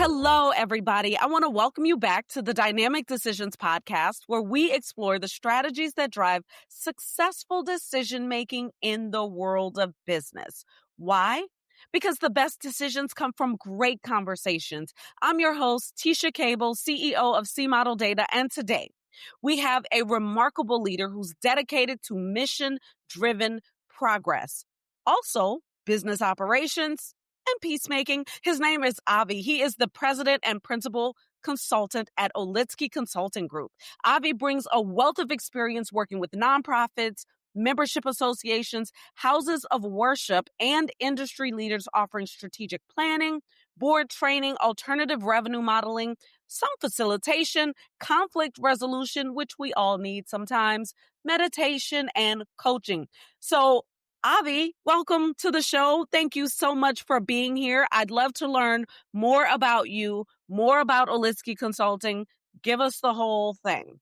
Hello, everybody. I want to welcome you back to the Dynamic Decisions podcast, where we explore the strategies that drive successful decision-making in the world of business. Why? Because the best decisions come from great conversations. I'm your host, Tisha Cable, CEO of C Model Data, and today we have a remarkable leader who's dedicated to mission-driven progress. Also, business operations and peacemaking. His name is Avi. He is the president and principal consultant at Olitzky Consulting Group. Avi brings a wealth of experience working with nonprofits, membership associations, houses of worship, and industry leaders offering strategic planning, board training, alternative revenue modeling, some facilitation, conflict resolution, which we all need sometimes, meditation, and coaching. So Avi, welcome to the show. Thank you so much for being here. I'd love to learn more about you, more about Olitzky Consulting. Give us the whole thing.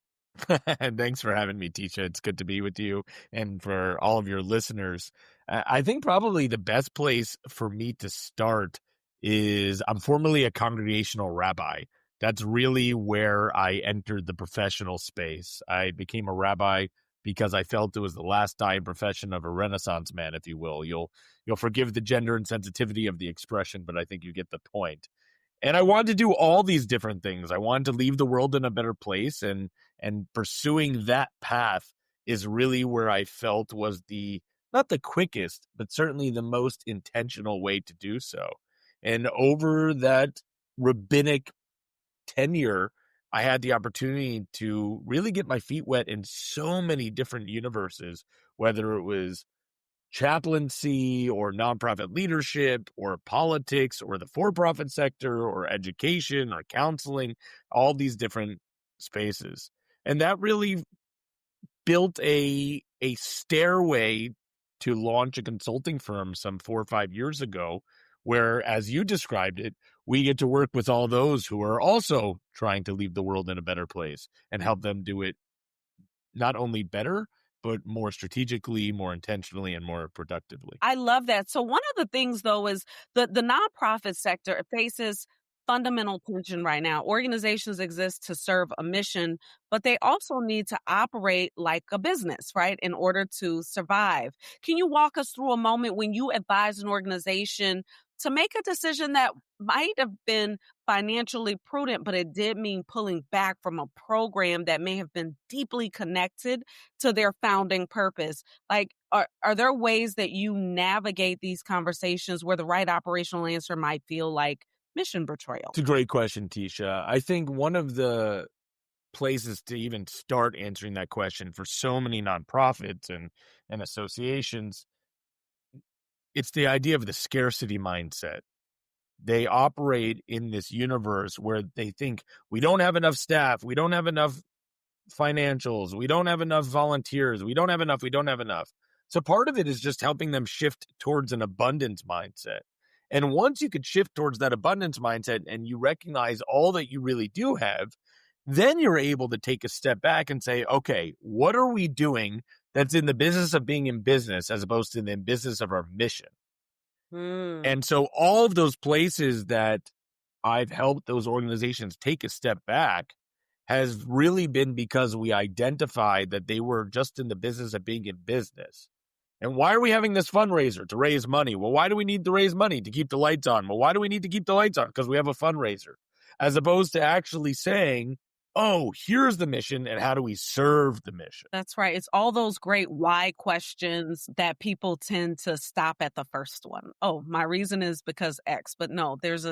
Thanks for having me, Tisha. It's good to be with you and for all of your listeners. I think probably the best place for me to start is I'm formerly a congregational rabbi. That's really where I entered the professional space. I became a rabbi because I felt it was the last dying profession of a Renaissance man, if you will. You'll forgive the gender and sensitivity of the expression, but I think you get the point. And I wanted to do all these different things. I wanted to leave the world in a better place, and pursuing that path is really where I felt was not the quickest, but certainly the most intentional way to do so. And over that rabbinic tenure, I had the opportunity to really get my feet wet in so many different universes, whether it was chaplaincy or nonprofit leadership or politics or the for-profit sector or education or counseling, all these different spaces. And that really built a stairway to launch a consulting firm some 4 or 5 years ago, where, as you described it, we get to work with all those who are also trying to leave the world in a better place and help them do it not only better, but more strategically, more intentionally, and more productively. I love that. So one of the things, though, is the nonprofit sector faces fundamental tension right now. Organizations exist to serve a mission, but they also need to operate like a business, right, in order to survive. Can you walk us through a moment when you advised an organization to make a decision that might have been financially prudent, but it did mean pulling back from a program that may have been deeply connected to their founding purpose? Like, are there ways that you navigate these conversations where the right operational answer might feel like mission betrayal? It's a great question, Tisha. I think one of the places to even start answering that question for so many nonprofits and associations, it's the idea of the scarcity mindset. They operate in this universe where they think we don't have enough staff, we don't have enough financials, we don't have enough volunteers, we don't have enough. So part of it is just helping them shift towards an abundance mindset. And once you could shift towards that abundance mindset and you recognize all that you really do have, then you're able to take a step back and say, okay, what are we doing that's in the business of being in business as opposed to in the business of our mission? And so all of those places that I've helped those organizations take a step back has really been because we identified that they were just in the business of being in business. And why are we having this fundraiser? To raise money. Well, why do we need to raise money? To keep the lights on. Well, why do we need to keep the lights on? Because we have a fundraiser. As opposed to actually saying, oh, here's the mission and how do we serve the mission? That's right. It's all those great why questions that people tend to stop at the first one. Oh, my reason is because X. But no, there's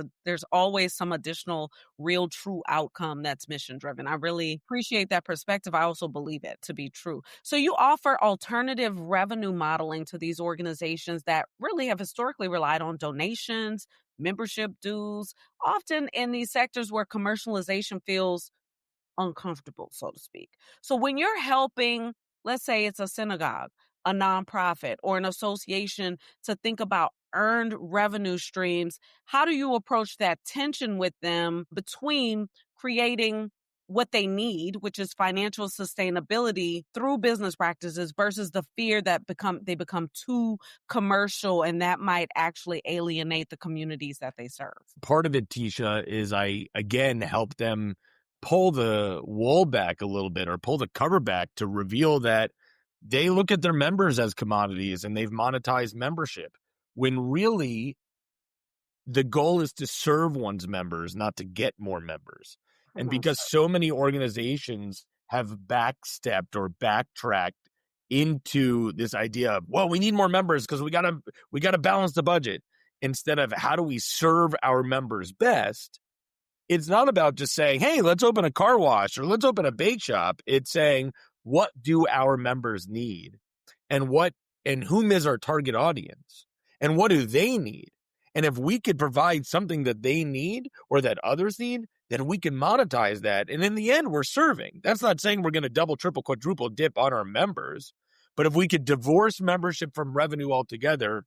always some additional real true outcome that's mission driven. I really appreciate that perspective. I also believe it to be true. So you offer alternative revenue modeling to these organizations that really have historically relied on donations, membership dues, often in these sectors where commercialization feels uncomfortable, so to speak. So when you're helping, let's say it's a synagogue, a nonprofit, or an association to think about earned revenue streams, how do you approach that tension with them between creating what they need, which is financial sustainability through business practices, versus the fear that they become too commercial and that might actually alienate the communities that they serve. Part of it, Tisha, is I again help them pull the wool back a little bit or pull the cover back to reveal that they look at their members as commodities and they've monetized membership, when really the goal is to serve one's members, not to get more members. And because so many organizations have backstepped or backtracked into this idea of, well, we need more members because we gotta balance the budget, instead of how do we serve our members best. It's not about just saying, hey, let's open a car wash or let's open a bake shop. It's saying, what do our members need? And whom is our target audience? And what do they need? And if we could provide something that they need or that others need, then we can monetize that. And in the end, we're serving. That's not saying we're going to double, triple, quadruple dip on our members. But if we could divorce membership from revenue altogether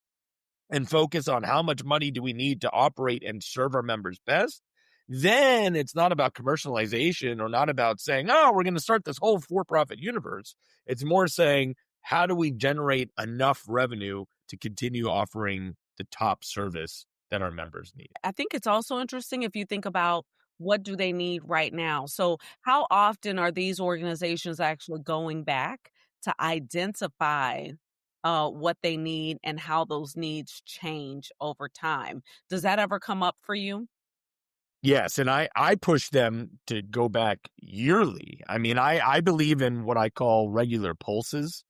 and focus on how much money do we need to operate and serve our members best, then it's not about commercialization or not about saying, oh, we're going to start this whole for-profit universe. It's more saying, how do we generate enough revenue to continue offering the top service that our members need? I think it's also interesting if you think about what do they need right now. So how often are these organizations actually going back to identify what they need and how those needs change over time? Does that ever come up for you? Yes, and I push them to go back yearly. I mean, I believe in what I call regular pulses.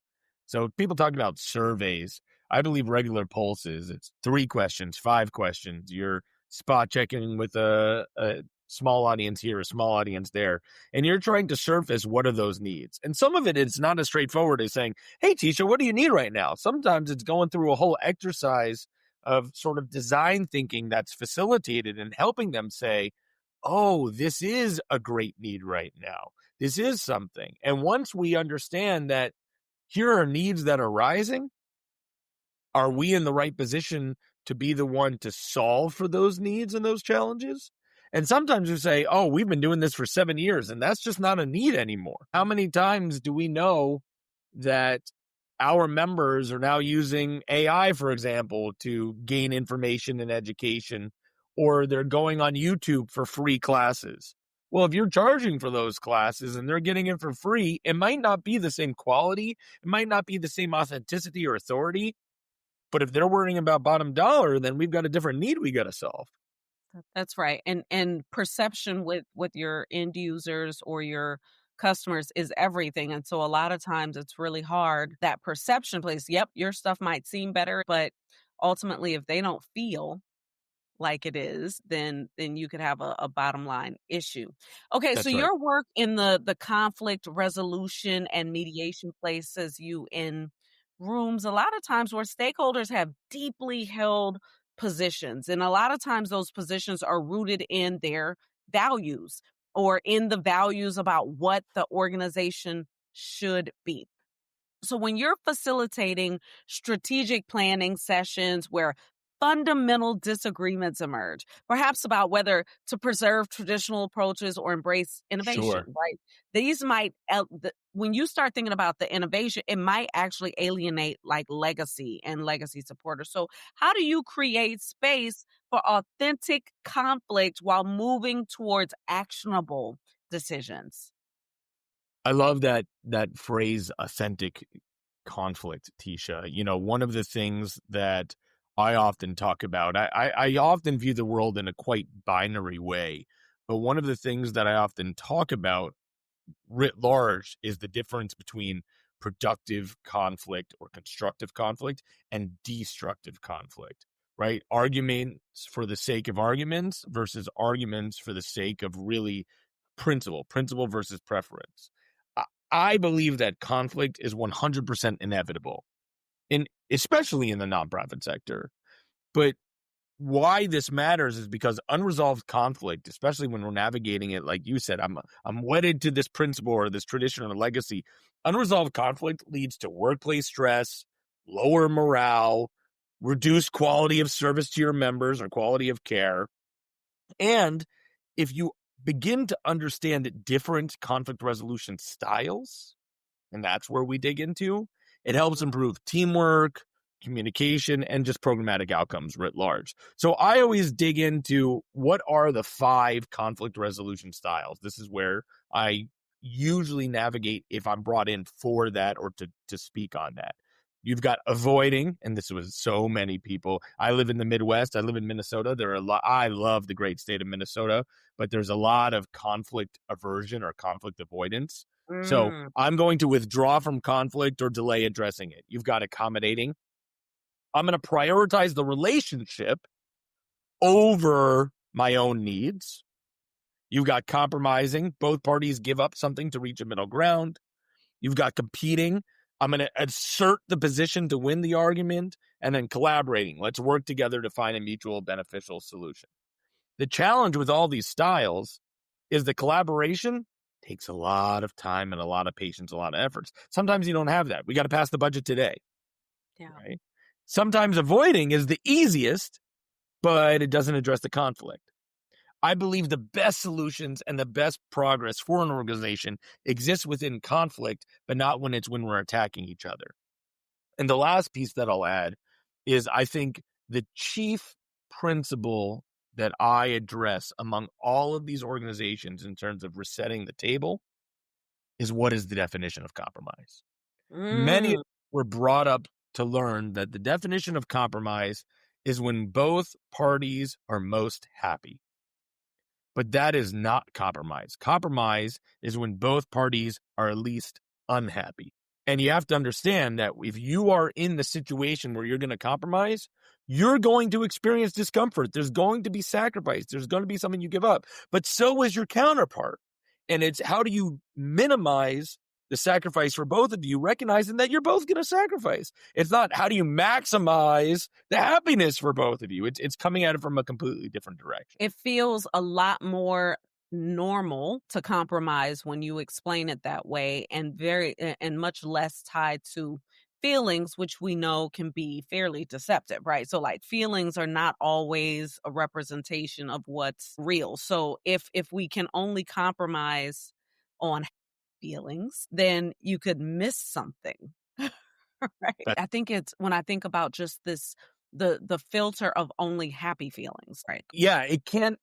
So people talk about surveys. I believe regular pulses. It's 3 questions, 5 questions. You're spot checking with a small audience here, a small audience there, and you're trying to surface what are those needs. And some of it is not as straightforward as saying, hey, Tisha, what do you need right now? Sometimes it's going through a whole exercise of sort of design thinking that's facilitated and helping them say, oh, this is a great need right now. This is something. And once we understand that here are needs that are rising, are we in the right position to be the one to solve for those needs and those challenges? And sometimes we say, oh, we've been doing this for 7 years, and that's just not a need anymore. How many times do we know that our members are now using AI, for example, to gain information and education, or they're going on YouTube for free classes? Well, if you're charging for those classes and they're getting it for free, it might not be the same quality. It might not be the same authenticity or authority. But if they're worrying about bottom dollar, then we've got a different need we got to solve. That's right. And perception with your end users or your customers is everything. And so a lot of times it's really hard. That perception place, yep, your stuff might seem better, but ultimately if they don't feel like it is, then you could have a bottom line issue. Okay, so That's right. your work in the conflict resolution and mediation places you in rooms a lot of times where stakeholders have deeply held positions. And a lot of times those positions are rooted in their values or in the values about what the organization should be. So when you're facilitating strategic planning sessions where fundamental disagreements emerge, perhaps about whether to preserve traditional approaches or embrace innovation, Sure. right? These might, when you start thinking about the innovation, it might actually alienate like legacy and legacy supporters. So how do you create space for authentic conflict while moving towards actionable decisions? I love that phrase, authentic conflict, Tisha. You know, one of the things that I often talk about, I often view the world in a quite binary way, but one of the things that I often talk about writ large is the difference between productive conflict or constructive conflict and destructive conflict, right? Arguments for the sake of arguments versus arguments for the sake of really principle versus preference. I believe that conflict is 100% inevitable, especially in the nonprofit sector. But why this matters is because unresolved conflict, especially when we're navigating it, like you said, I'm wedded to this principle or this tradition or legacy. Unresolved conflict leads to workplace stress, lower morale, reduced quality of service to your members or quality of care. And if you begin to understand different conflict resolution styles, and that's where we dig into. It helps improve teamwork, communication, and just programmatic outcomes writ large. So I always dig into what are the 5 conflict resolution styles. This is where I usually navigate if I'm brought in for that or to speak on that. You've got avoiding, and this was so many people. I live in the Midwest. I live in Minnesota. There are a lot. I love the great state of Minnesota, but there's a lot of conflict aversion or conflict avoidance. So I'm going to withdraw from conflict or delay addressing it. You've got accommodating. I'm going to prioritize the relationship over my own needs. You've got compromising. Both parties give up something to reach a middle ground. You've got competing. I'm going to assert the position to win the argument. And then collaborating. Let's work together to find a mutual beneficial solution. The challenge with all these styles is the collaboration takes a lot of time and a lot of patience, a lot of efforts. Sometimes you don't have that. We got to pass the budget today. Yeah. Right? Sometimes avoiding is the easiest, but it doesn't address the conflict. I believe the best solutions and the best progress for an organization exists within conflict, but not when we're attacking each other. And the last piece that I'll add is I think the chief principle that I address among all of these organizations in terms of resetting the table is what is the definition of compromise. Many were brought up to learn that the definition of compromise is when both parties are most happy. But that is not compromise. Compromise is when both parties are at least unhappy. And you have to understand that if you are in the situation where you're going to compromise, you're going to experience discomfort. There's going to be sacrifice. There's going to be something you give up. But so is your counterpart. And it's how do you minimize the sacrifice for both of you, recognizing that you're both going to sacrifice. It's not how do you maximize the happiness for both of you. It's coming at it from a completely different direction. It feels a lot more normal to compromise when you explain it that way, and much less tied to feelings, which we know can be fairly deceptive, right? So like feelings are not always a representation of what's real. So if we can only compromise on feelings, then you could miss something. Right. I think it's when I think about just this the filter of only happy feelings, right? Yeah, it can't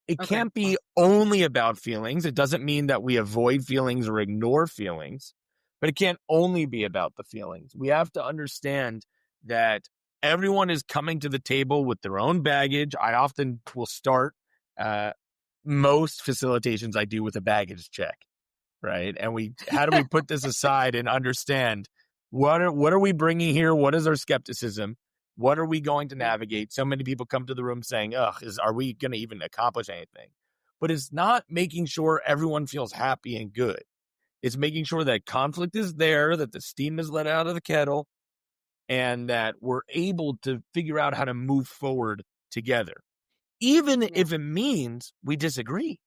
be only about feelings. It doesn't mean that we avoid feelings or ignore feelings, but it can't only be about the feelings. We have to understand that everyone is coming to the table with their own baggage. I often will start most facilitations I do with a baggage check, right? And how do we put this aside and understand what are we bringing here? What is our skepticism? What are we going to navigate? So many people come to the room saying, are we going to even accomplish anything? But it's not making sure everyone feels happy and good. It's making sure that conflict is there, that the steam is let out of the kettle, and that we're able to figure out how to move forward together. Even if it means we disagree.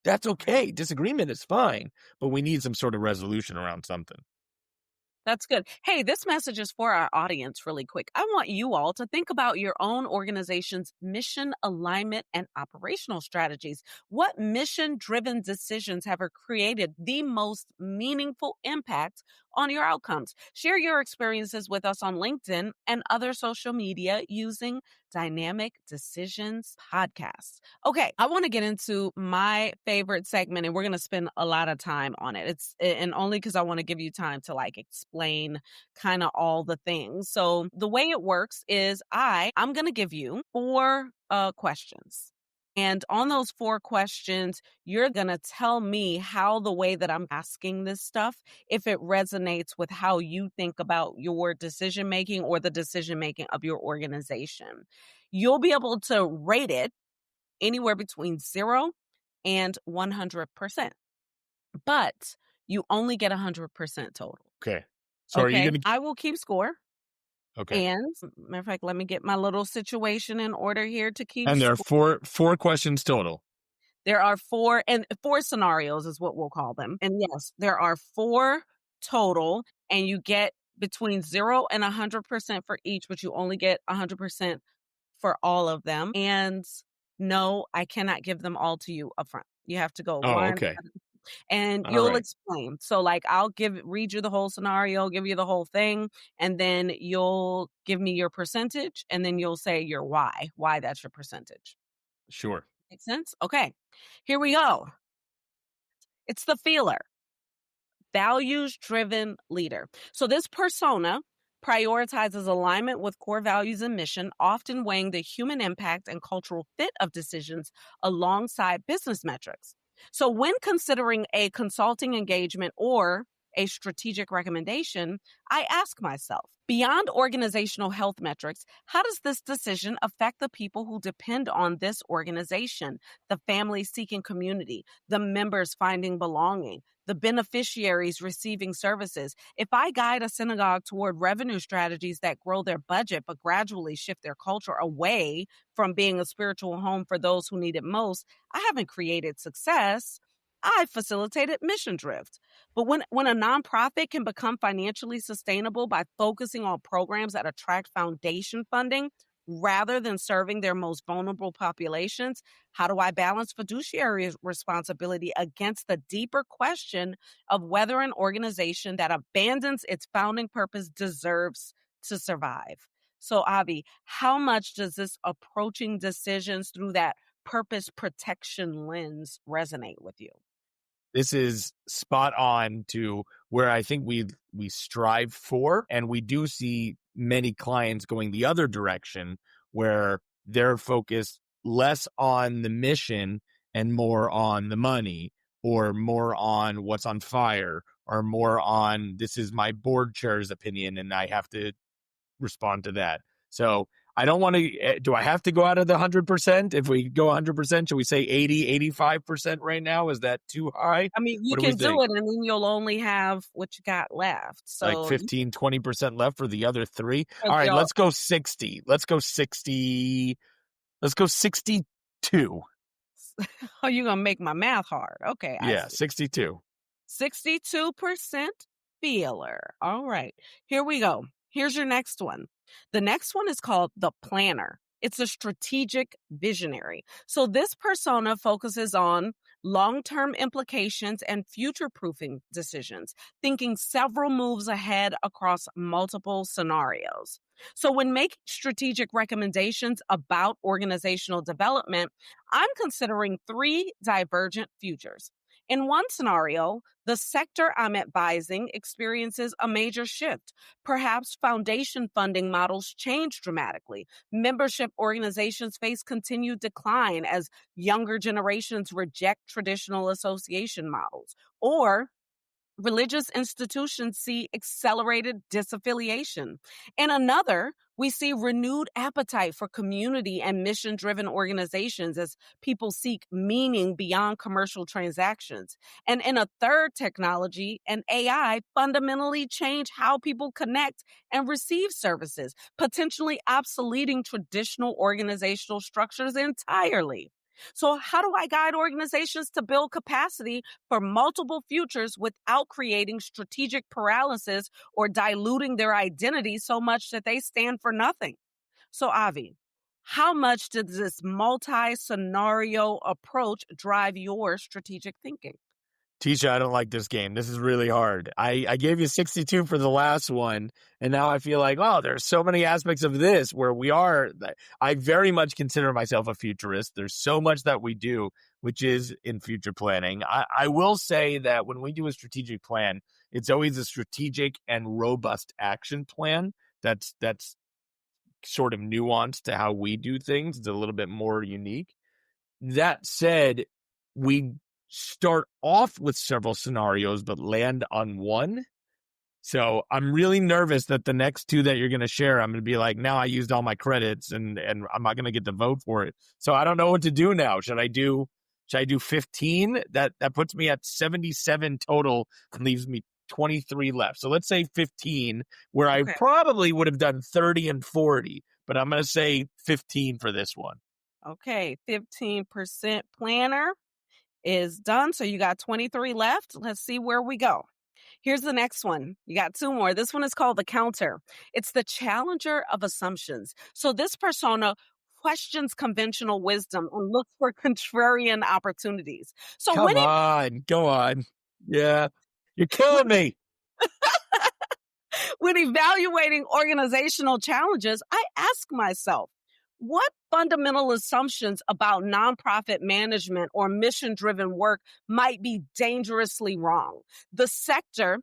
That's okay. Disagreement is fine, but we need some sort of resolution around something. That's good. Hey, this message is for our audience really quick. I want you all to think about your own organization's mission alignment and operational strategies. What mission-driven decisions have created the most meaningful impact on your outcomes? Share your experiences with us on LinkedIn and other social media using Dynamic Decisions Podcasts. Okay, I want to get into my favorite segment, and we're going to spend a lot of time on it. And only because I want to give you time to explain kind of all the things. So the way it works is I'm going to give you 4 questions. And on those 4 questions, you're going to tell me how the way that I'm asking this stuff, if it resonates with how you think about your decision making or the decision making of your organization. You'll be able to rate it anywhere between 0 and 100%. But you only get 100% total. Okay. So are you going to... I will keep score. Okay. And matter of fact, let me get my little situation in order here to keep And there are four questions total. There are 4 scenarios is what we'll call them. And yes, there are 4 total, and you get between 0 and 100% for each, but you only get 100% for all of them. And no, I cannot give them all to you upfront. You have to go Oh, one okay. and All you'll right. explain. So like read you the whole scenario, give you the whole thing, and then you'll give me your percentage and then you'll say your why that's your percentage. Sure. Make sense? Okay. Here we go. It's the feeler. Values driven leader. So this persona prioritizes alignment with core values and mission, often weighing the human impact and cultural fit of decisions alongside business metrics. So when considering a consulting engagement or a strategic recommendation, I ask myself, beyond organizational health metrics, how does this decision affect the people who depend on this organization, the family seeking community, the members finding belonging, the beneficiaries receiving services? If I guide a synagogue toward revenue strategies that grow their budget but gradually shift their culture away from being a spiritual home for those who need it most, I haven't created success. I facilitated mission drift. But when a nonprofit can become financially sustainable by focusing on programs that attract foundation funding rather than serving their most vulnerable populations, how do I balance fiduciary responsibility against the deeper question of whether an organization that abandons its founding purpose deserves to survive? So, Avi, how much does this approaching decisions through that purpose protection lens resonate with you? This is spot on to where I think we strive for, and we do see many clients going the other direction where they're focused less on the mission and more on the money, or more on what's on fire, or more on this is my board chair's opinion and I have to respond to that. So I don't want to, do I have to go out of the 100%? If we go 100%, should we say 85% right now? Is that too high? I mean, you What do we can do think? it and then you'll only have what you got left. Like So you 15, 20% left for the other three? could All right, go, let's go 60. Let's go 60. Let's go 62. oh, you're going to make my math hard. Okay, I Yeah, see. 62. 62% feeler. All right, here we go. Here's your next one. The next one is called the planner. It's a strategic visionary. So this persona focuses on long-term implications and future-proofing decisions, thinking several moves ahead across multiple scenarios. So when making strategic recommendations about organizational development, I'm considering three divergent futures. In one scenario, the sector I'm advising experiences a major shift. Perhaps foundation funding models change dramatically. Membership organizations face continued decline as younger generations reject traditional association models. Or religious institutions see accelerated disaffiliation. In another, we see renewed appetite for community and mission driven organizations as people seek meaning beyond commercial transactions. And in a third, technology and AI fundamentally change how people connect and receive services, potentially obsoleting traditional organizational structures entirely. So, how do I guide organizations to build capacity for multiple futures without creating strategic paralysis or diluting their identity so much that they stand for nothing? So, Avi, how much does this multi scenario approach drive your strategic thinking? Tisha, I don't like this game. This is really hard. I gave you 62 for the last one, and now I feel like, oh, there's so many aspects of this where we are. I very much consider myself a futurist. There's so much that we do, which is in future planning. I will say that when we do a strategic plan, it's always a strategic and robust action plan. That's sort of nuanced to how we do things. It's a little bit more unique. That said, we start off with several scenarios, but land on one. So I'm really nervous that the next two that you're going to share, I'm going to be like, now I used all my credits and I'm not going to get the vote for it. So I don't know what to do now. Should I do 15? That puts me at 77 total and leaves me 23 left. So let's say 15, where I Okay. probably would have done 30 and 40, but I'm going to say 15 for this one. Okay. 15% planner is done. So you got 23 left. Let's see where we go. Here's the next one. You got two more. This one is called the counter. It's the challenger of assumptions. So this persona questions conventional wisdom and looks for contrarian opportunities. So Come on, go on. Yeah, you're killing me. when evaluating organizational challenges, I ask myself, what fundamental assumptions about nonprofit management or mission driven work might be dangerously wrong? The sector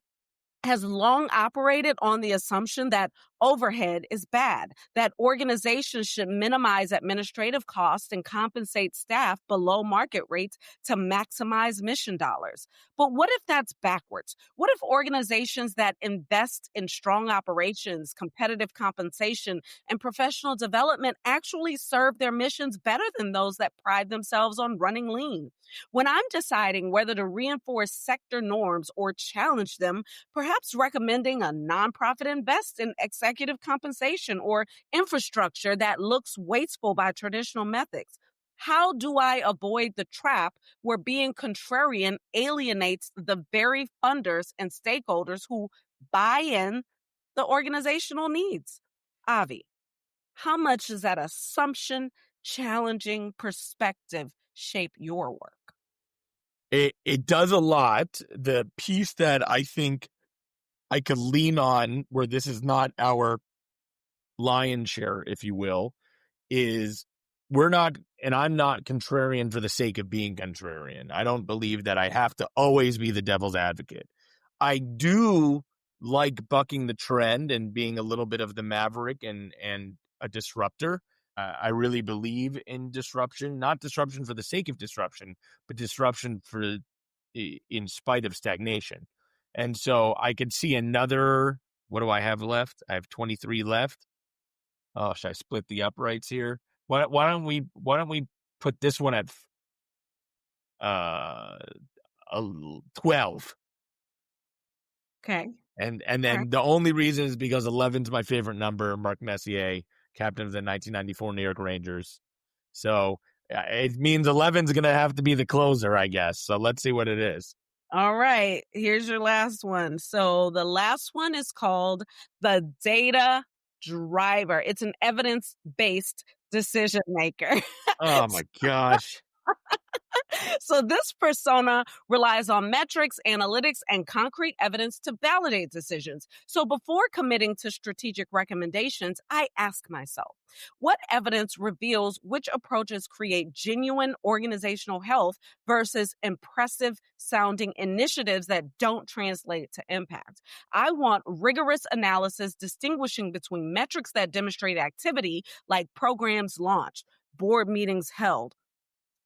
has long operated on the assumption that overhead is bad, that organizations should minimize administrative costs and compensate staff below market rates to maximize mission dollars. But what if that's backwards? What if organizations that invest in strong operations, competitive compensation, and professional development actually serve their missions better than those that pride themselves on running lean? When I'm deciding whether to reinforce sector norms or challenge them, perhaps recommending a nonprofit invest in executive compensation or infrastructure that looks wasteful by traditional methods. How do I avoid the trap where being contrarian alienates the very funders and stakeholders who buy in the organizational needs? Avi, how much does that assumption challenging perspective shape your work? It does a lot. The piece that I think I could lean on, where this is not our lion's share, if you will, is I'm not contrarian for the sake of being contrarian. I don't believe that I have to always be the devil's advocate. I do like bucking the trend and being a little bit of the maverick and a disruptor. I really believe in disruption, not disruption for the sake of disruption, but disruption in spite of stagnation. And so I could see another. What do I have left? I have 23 left. Oh, should I split the uprights here? Why don't we put this one at 12? Okay. And then the only reason is because 11's my favorite number. Mark Messier, captain of the 1994 New York Rangers. So it means 11's going to have to be the closer, I guess. So let's see what it is. All right. Here's your last one. So the last one is called the data driver. It's an evidence-based decision maker. Oh my gosh. So this persona relies on metrics, analytics, and concrete evidence to validate decisions. So before committing to strategic recommendations, I ask myself, what evidence reveals which approaches create genuine organizational health versus impressive sounding initiatives that don't translate to impact? I want rigorous analysis distinguishing between metrics that demonstrate activity, like programs launched, board meetings held,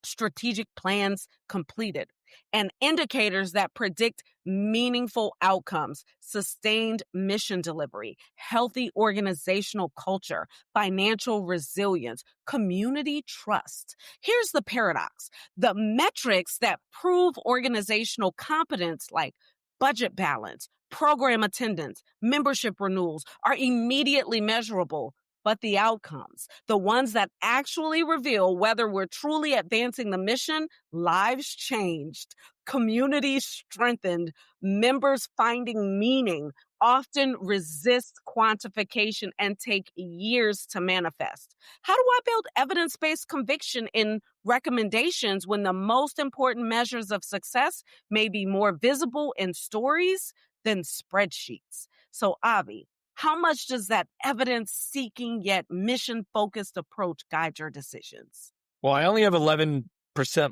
strategic plans completed, and indicators that predict meaningful outcomes, sustained mission delivery, healthy organizational culture, financial resilience, community trust. Here's the paradox. The metrics that prove organizational competence, like budget balance, program attendance, membership renewals, are immediately measurable. But the outcomes, the ones that actually reveal whether we're truly advancing the mission, lives changed, communities strengthened, members finding meaning, often resist quantification and take years to manifest. How do I build evidence-based conviction in recommendations when the most important measures of success may be more visible in stories than spreadsheets? So, Avi, how much does that evidence-seeking yet mission-focused approach guide your decisions? Well, I only have 11%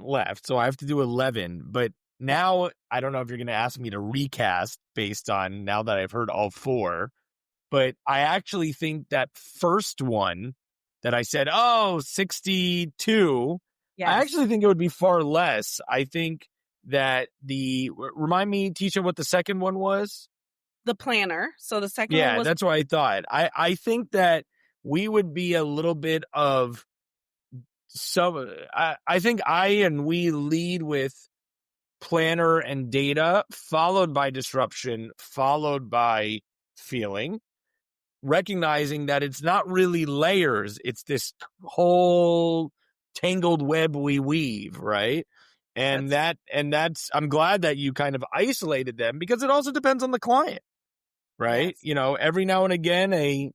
left, so I have to do 11. But now, I don't know if you're going to ask me to recast based on now that I've heard all four. But I actually think that first one that I said, 62, Yes. I actually think it would be far less. I think that remind me, Tisha, what the second one was? The planner. So the second one was... that's what I thought. I think that we would be a little bit of I think we lead with planner and data, followed by disruption, followed by feeling, recognizing that it's not really layers. It's this whole tangled web we weave, right? And that's I'm glad that you kind of isolated them, because it also depends on the client. Right. Yes. Every now and again,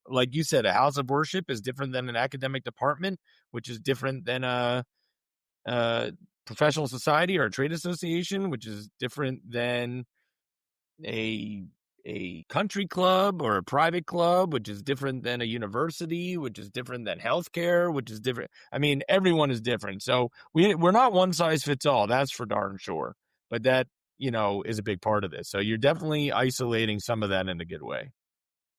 like you said, a house of worship is different than an academic department, which is different than a professional society or a trade association, which is different than a country club or a private club, which is different than a university, which is different than healthcare, which is different. I mean, everyone is different. So we're not one size fits all. That's for darn sure. But that, is a big part of this. So you're definitely isolating some of that in a good way.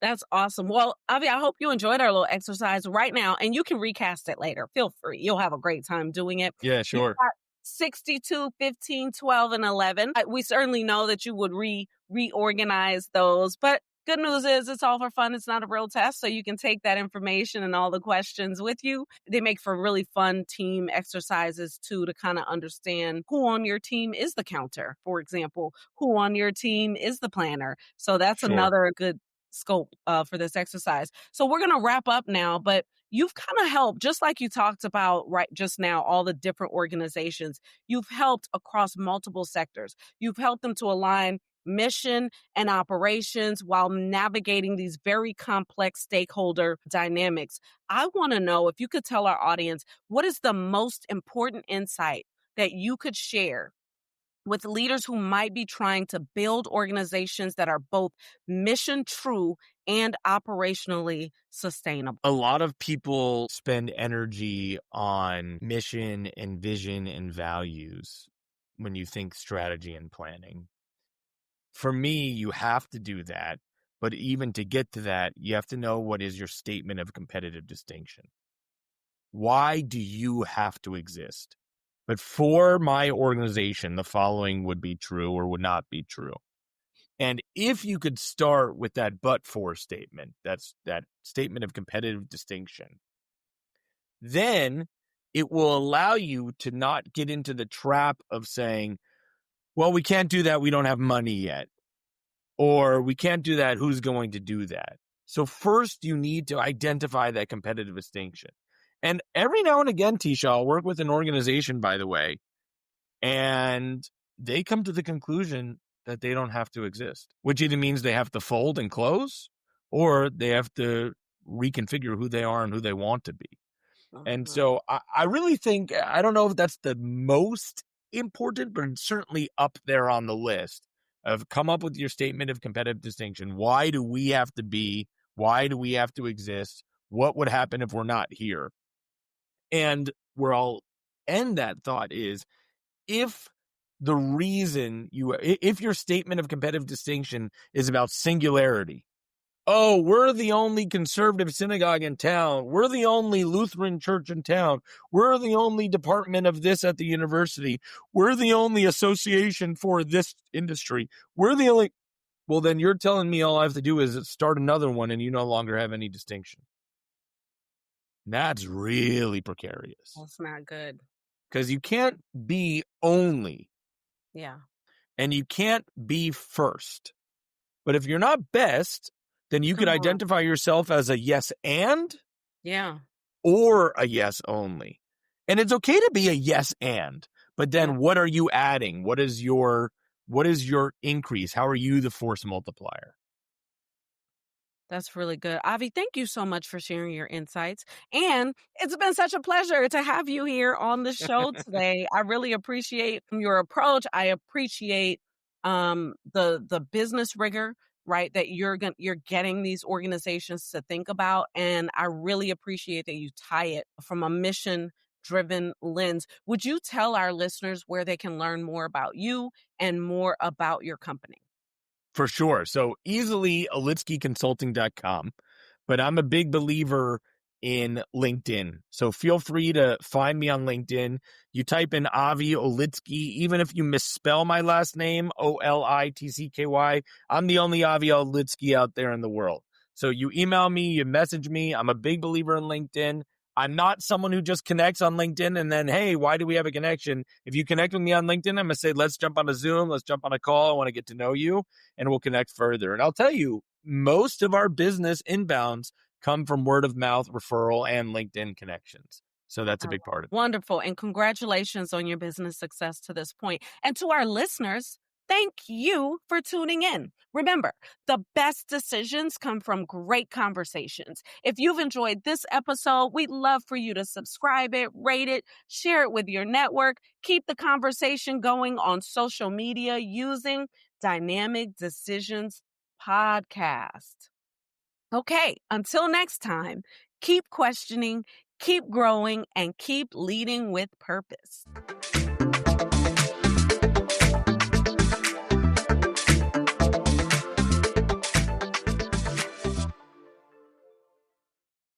That's awesome. Well, Avi, I hope you enjoyed our little exercise right now, and you can recast it later. Feel free. You'll have a great time doing it. Yeah, You sure. got 62, 15, 12, and 11. We certainly know that you would reorganize those, but good news is it's all for fun. It's not a real test, so you can take that information and all the questions with you. They make for really fun team exercises, too, to kind of understand who on your team is the counter, for example, who on your team is the planner. So that's Sure. another good scope for this exercise. So we're going to wrap up now, but you've kind of helped, just like you talked about right just now, all the different organizations. You've helped across multiple sectors. You've helped them to align mission and operations while navigating these very complex stakeholder dynamics. I want to know if you could tell our audience, what is the most important insight that you could share with leaders who might be trying to build organizations that are both mission true and operationally sustainable? A lot of people spend energy on mission and vision and values when you think strategy and planning. For me, you have to do that. But even to get to that, you have to know what is your statement of competitive distinction. Why do you have to exist? But for my organization, the following would be true or would not be true. And if you could start with that but for statement, that's that statement of competitive distinction, then it will allow you to not get into the trap of saying, well, we can't do that. We don't have money yet. Or we can't do that. Who's going to do that? So first you need to identify that competitive distinction. And every now and again, Tisha, I'll work with an organization, by the way, and they come to the conclusion that they don't have to exist, which either means they have to fold and close, or they have to reconfigure who they are and who they want to be. And so I really think, I don't know if that's the most important, but it's certainly up there on the list of come up with your statement of competitive distinction. Why do we have to be? Why do we have to exist? What would happen if we're not here? And where I'll end that thought is, if the reason if your statement of competitive distinction is about singularity, oh, we're the only conservative synagogue in town, we're the only Lutheran church in town, we're the only department of this at the university, we're the only association for this industry, we're the only, well, then you're telling me all I have to do is start another one and you no longer have any distinction. That's really precarious. That's not good. Because you can't be only. Yeah. And you can't be first. But if you're not best, then you could identify yourself as a yes and. Yeah. Or a yes only. And it's okay to be a yes and. But then what are you adding? What is your increase? How are you the force multiplier? That's really good. Avi, thank you so much for sharing your insights. And it's been such a pleasure to have you here on the show today. I really appreciate your approach. I appreciate the business rigor, right, that you're getting these organizations to think about. And I really appreciate that you tie it from a mission-driven lens. Would you tell our listeners where they can learn more about you and more about your company? For sure. So easily olitzkyconsulting.com, but I'm a big believer in LinkedIn. So feel free to find me on LinkedIn. You type in Avi Olitzky, even if you misspell my last name, Olitcky, I'm the only Avi Olitzky out there in the world. So you email me, you message me. I'm a big believer in LinkedIn. I'm not someone who just connects on LinkedIn and then, hey, why do we have a connection? If you connect with me on LinkedIn, I'm going to say, let's jump on a Zoom. Let's jump on a call. I want to get to know you and we'll connect further. And I'll tell you, most of our business inbounds come from word of mouth, referral, and LinkedIn connections. So that's a big part of it. Wonderful. And congratulations on your business success to this point. And to our listeners, Thank you for tuning in. Remember, the best decisions come from great conversations. If you've enjoyed this episode, we'd love for you to subscribe it, rate it, share it with your network. Keep the conversation going on social media using Dynamic Decisions Podcast. Okay, until next time, keep questioning, keep growing, and keep leading with purpose.